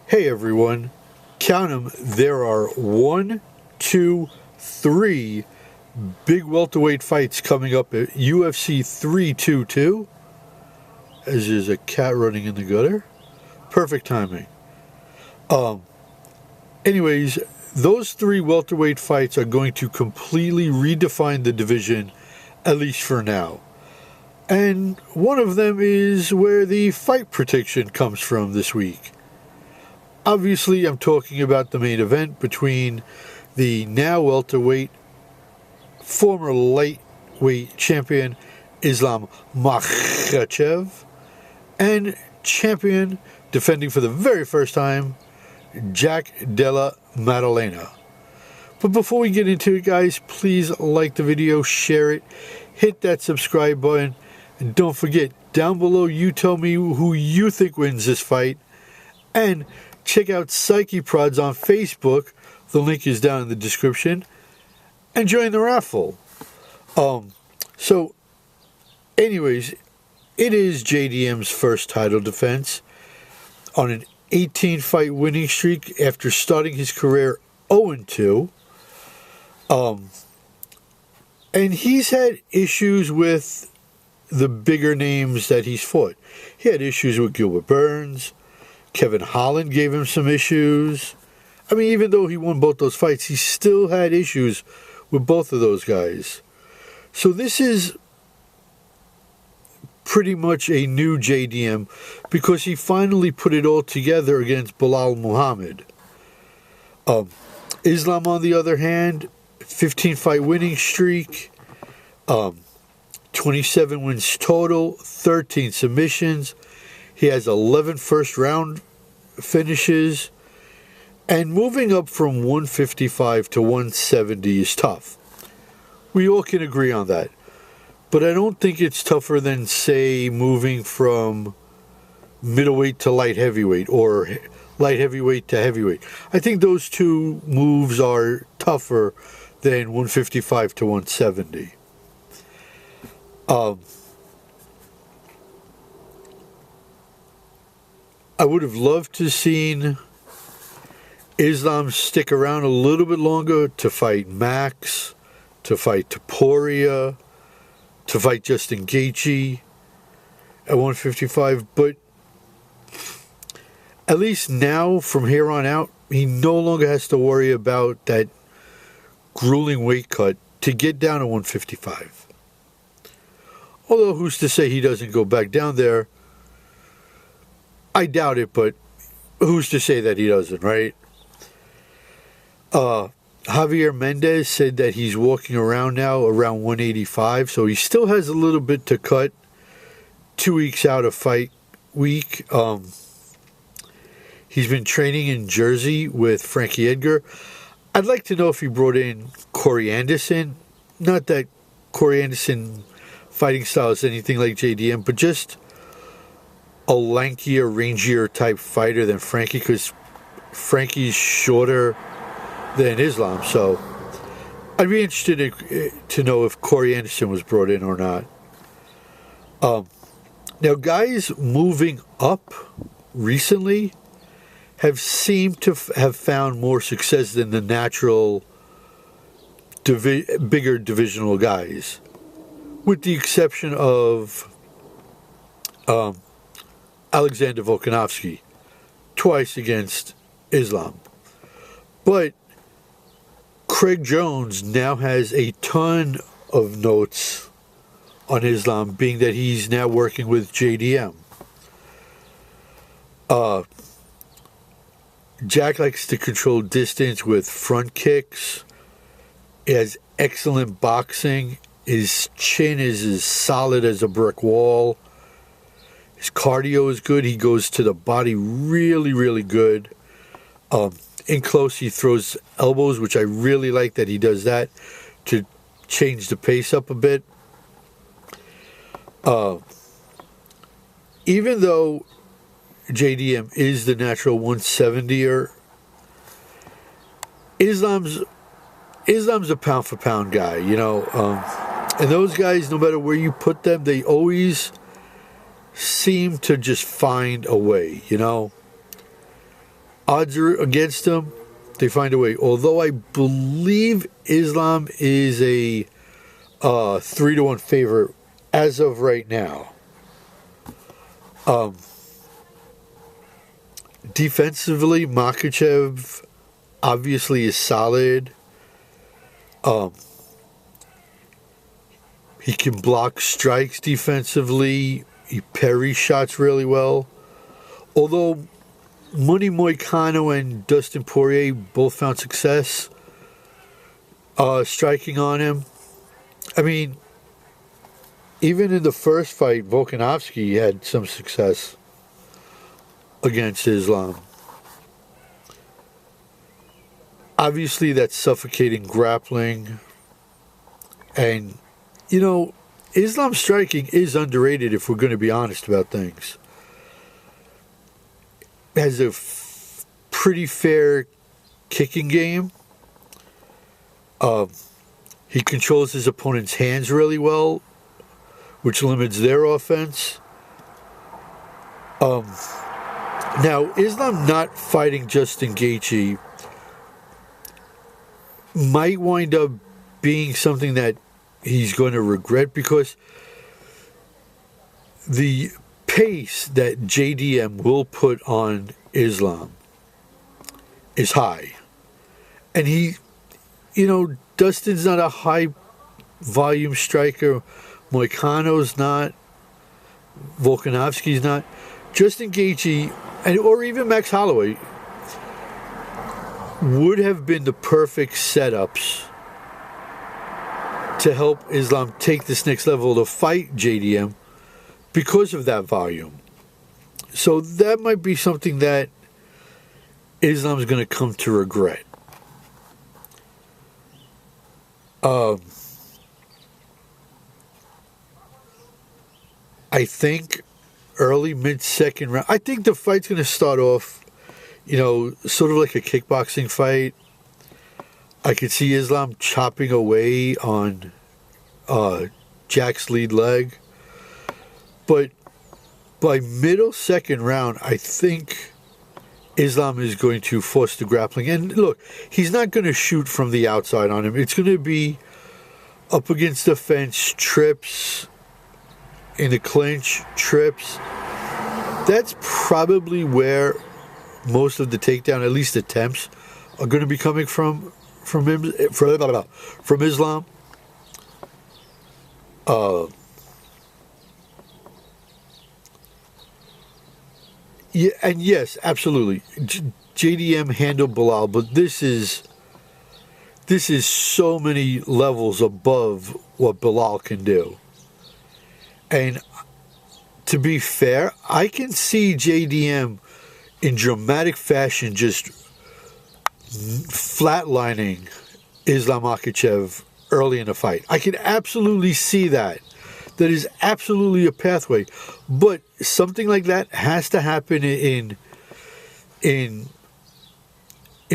Hey everyone, count them. There are 1, 2, 3 big welterweight fights coming up at UFC 322. As there's a cat running in the gutter. Perfect timing. Anyways, those 3 welterweight fights are going to completely redefine the division, at least for now. And one of them is where the fight prediction comes from this week. Obviously, I'm talking about the main event between the now welterweight, former lightweight champion Islam Makhachev and champion, defending for the very first time, Jack Della Maddalena. But before we get into it, guys, please like the video, share it, hit that subscribe button, and don't forget, down below you tell me who you think wins this fight, and check out Psyche Prods on Facebook. The link is down in the description. And join the raffle. So, anyways, it is JDM's first title defense on an 18-fight winning streak after starting his career 0-2. And he's had issues with the bigger names that he's fought. He had issues with Gilbert Burns. Kevin Holland gave him some issues. I mean, even though he won both those fights, he still had issues with both of those guys. So this is pretty much a new JDM because he finally put it all together against Bilal Muhammad. Islam, on the other hand, 15-fight winning streak, 27 wins total, 13 submissions. He has 11 first-round finishes. And moving up from 155 to 170 is tough. We all can agree on that. But I don't think it's tougher than, say, moving from middleweight to light heavyweight or light heavyweight to heavyweight. I think those two moves are tougher than 155 to 170. I would have loved to have seen Islam stick around a little bit longer to fight Max, to fight Topuria, to fight Justin Gaethje at 155. But at least now, from here on out, he no longer has to worry about that grueling weight cut to get down to 155. Although, who's to say he doesn't go back down there? I doubt it, but who's to say that he doesn't, right? Javier Mendez said that he's walking around now around 185, so he still has a little bit to cut 2 weeks out of fight week. He's been training in Jersey with Frankie Edgar. I'd like to know if he brought in Corey Anderson. Not that Corey Anderson fighting style is anything like JDM, but just a lankier, rangier type fighter than Frankie, because Frankie's shorter than Islam. So I'd be interested to know if Corey Anderson was brought in or not. Now, guys moving up recently have seemed to have found more success than the natural bigger divisional guys, with the exception of Alexander Volkanovski, twice against Islam. But Craig Jones now has a ton of notes on Islam, being that he's now working with JDM. Jack likes to control distance with front kicks. He has excellent boxing. His chin is as solid as a brick wall. His cardio is good. He goes to the body really, really good. In close, he throws elbows, which I really like that he does that to change the pace up a bit. Even though JDM is the natural 170er, Islam's a pound-for-pound guy, you know. And those guys, no matter where you put them, they always seem to just find a way, you know. odds are against him, they find a way. Although I believe Islam is a 3-1 favorite as of right now. Defensively, Makhachev obviously is solid. He can block strikes defensively. He parries shots really well. Although Money Moicano and Dustin Poirier both found success striking on him. I mean, even in the first fight, Volkanovski had some success against Islam. Obviously, that's suffocating grappling. And, you know, Islam striking is underrated if we're going to be honest about things. Has a pretty fair kicking game. He controls his opponent's hands really well, which limits their offense. Now, Islam not fighting Justin Gaethje might wind up being something that he's going to regret, because the pace that JDM will put on Islam is high. And he, you know, Dustin's not a high volume striker. Moicano's not. Volkanovski's not. Justin Gaethje, or even Max Holloway, would have been the perfect setups to help Islam take this next level to fight JDM because of that volume. So that might be something that Islam's going to come to regret. I think early, mid-second round. I think the fight's going to start off, you know, sort of like a kickboxing fight. I could see Islam chopping away on Jack's lead leg. But by middle second round, I think Islam is going to force the grappling. And look, he's not going to shoot from the outside on him. It's going to be up against the fence, trips, in the clinch, trips. That's probably where most of the takedown, at least attempts, are going to be coming from Islam. Yeah, and yes, absolutely. JDM handled Bilal, but this is so many levels above what Bilal can do. And to be fair, I can see JDM in dramatic fashion just flatlining Islam Makhachev early in the fight. I can absolutely see that. That is absolutely a pathway. But something like that has to happen in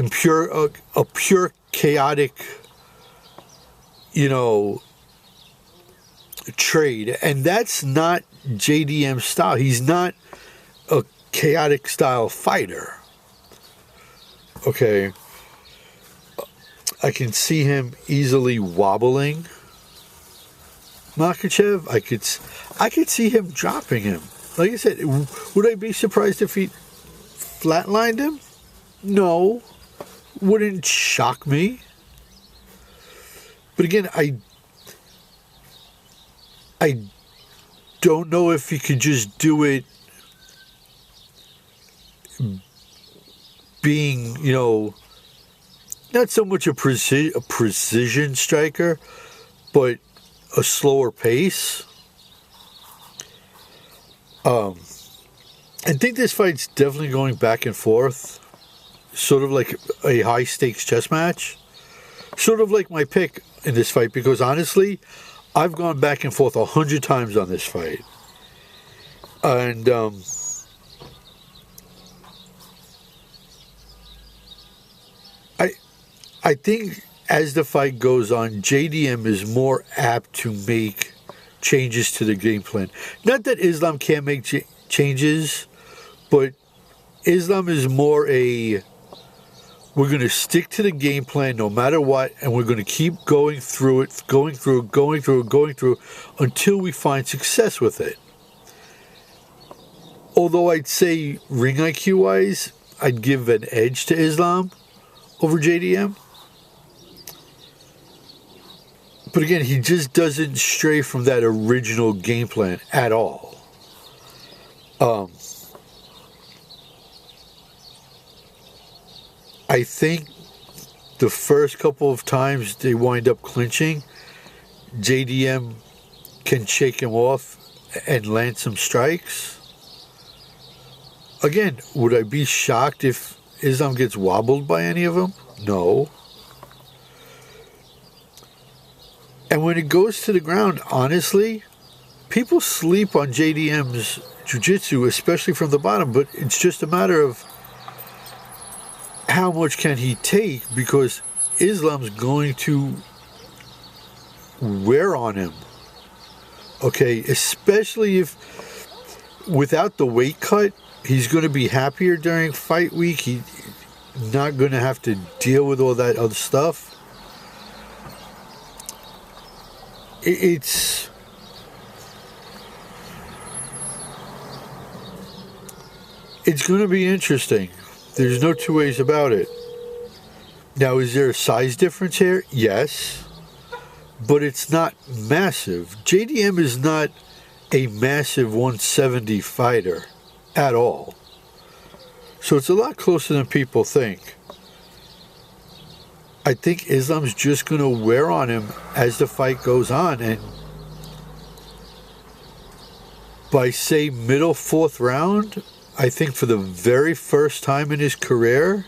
pure a pure chaotic, you know, trade, and that's not JDM's style. He's not a chaotic style fighter. Okay, I can see him easily wobbling Makhachev. I could see him dropping him. Like I said, would I be surprised if he flatlined him? No, wouldn't shock me. But again, I don't know if he could just do it being, you know, not so much a precision striker, but a slower pace. I think this fight's definitely going back and forth, sort of like a high stakes chess match, sort of like my pick in this fight, because honestly, I've gone back and forth 100 times on this fight. And I think as the fight goes on, JDM is more apt to make changes to the game plan. Not that Islam can't make changes, but Islam is more a, we're going to stick to the game plan no matter what, and we're going to keep going through it, going through, until we find success with it. Although I'd say ring IQ-wise, I'd give an edge to Islam over JDM. But again, he just doesn't stray from that original game plan at all. I think the first couple of times they wind up clinching, JDM can shake him off and land some strikes. Again, would I be shocked if Islam gets wobbled by any of them? No. And when it goes to the ground, honestly, people sleep on JDM's jiu-jitsu, especially from the bottom, but it's just a matter of how much can he take, because Islam's going to wear on him. Okay, especially if without the weight cut, he's going to be happier during fight week. He's not going to have to deal with all that other stuff. It's going to be interesting. There's no two ways about it. Now, is there a size difference here? Yes. But it's not massive. JDM is not a massive 170 fighter at all. So it's a lot closer than people think. I think Islam's just going to wear on him as the fight goes on. And by, say, middle fourth round, I think for the very first time in his career,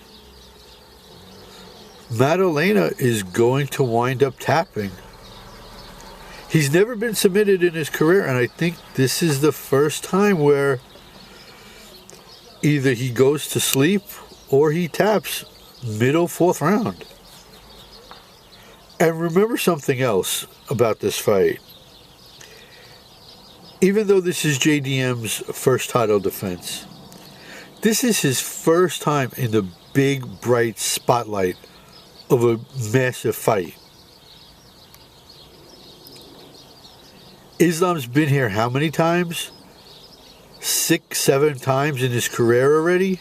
Maddalena is going to wind up tapping. He's never been submitted in his career, and I think this is the first time where either he goes to sleep or he taps middle fourth round. And remember something else about this fight. Even though this is JDM's first title defense, this is his first time in the big, bright spotlight of a massive fight. Islam's been here how many times? 6, 7 times in his career already?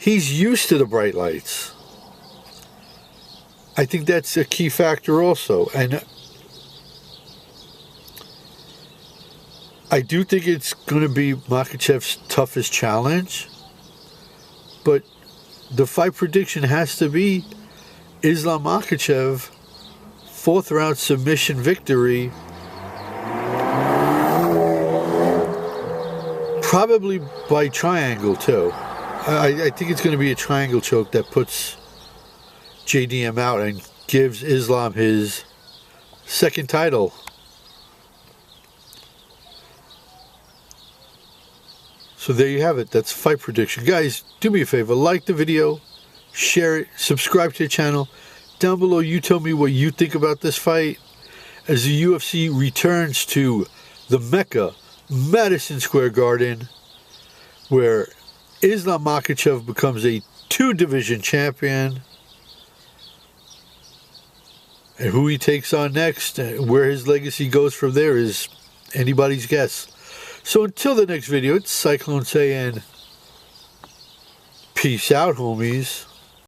He's used to the bright lights. I think that's a key factor also. And I do think it's going to be Makhachev's toughest challenge. But the fight prediction has to be Islam Makhachev, 4th round submission victory. Probably by triangle too. I think it's going to be a triangle choke that puts JDM out and gives Islam his second title. So there you have it. That's fight prediction. Guys, do me a favor. Like the video. Share it. Subscribe to the channel. Down below, you tell me what you think about this fight as the UFC returns to the Mecca, Madison Square Garden, where Islam Makhachev becomes a 2-division champion. And who he takes on next, where his legacy goes from there, is anybody's guess. So until the next video, it's Cyclone saying, peace out, homies.